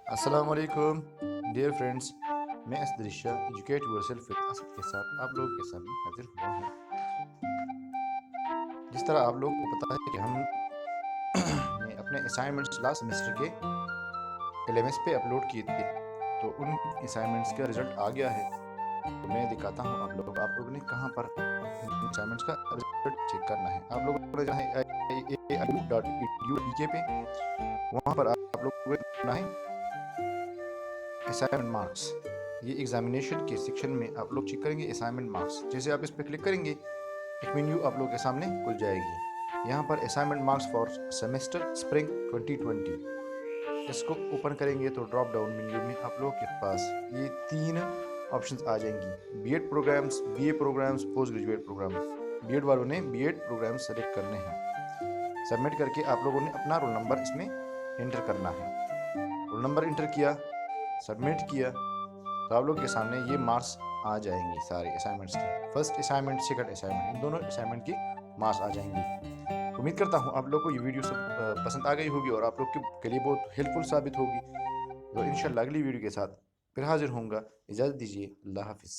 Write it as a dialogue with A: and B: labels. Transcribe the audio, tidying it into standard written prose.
A: अस्सलाम वालेकुम dear friends. मैं असदरिशा एजुकेट योरसेल्फ विद असद के साथ आप लोगों के सामने हाजिर हुआ हूँ। जिस तरह आप लोगों को पता है कि हम ने अपने असाइनमेंट्स लास्ट सेमेस्टर के LMS पे अपलोड किए थे, तो उन असाइनमेंट्स का रिजल्ट आ गया है। तो मैं दिखाता हूँ आप लोगों ने कहाँ पर असाइनमेंट्स का रिजल्ट चेक करना है। आप लोगों ने जाना है aiu.edu.pk पे, वहाँ पर आप लोगों को जाना है असाइनमेंट मार्क्स। ये एग्जामिनेशन के सेक्शन में आप लोग चेक करेंगे असाइनमेंट मार्क्स। जैसे आप इस पर क्लिक करेंगे, एक मेन्यू आप लोग के सामने खुल जाएगी। यहाँ पर assignment marks for semester spring 2020, इसको ओपन करेंगे तो ड्रॉप डाउन मेन्यू में आप लोगों के पास ये 3 ऑप्शंस आ जाएंगी: BEd programmes, BA programmes, post graduate programme. BEd वालों ने बीएड प्रोग्राम्स सेलेक्ट करने हैं। सबमिट करके आप लोगों ने अपना रोल नंबर इसमें एंटर करना है। रोल नंबर एंटर किया, सबमिट किया, तो आप लोग के सामने ये मार्क्स आ जाएंगी सारे असाइनमेंट्स की। फर्स्ट असाइनमेंट, सेकंड असाइनमेंट, इन दोनों असाइनमेंट की मार्क्स आ जाएंगी। उम्मीद करता हूँ आप लोग को ये वीडियो सब पसंद आ गई होगी और आप लोग के लिए बहुत हेल्पफुल साबित होगी। तो इंशाल्लाह अगली वीडियो के साथ फिर हाजिर होऊंगा। इजाज़त दीजिए। अल्लाह हाफिज़।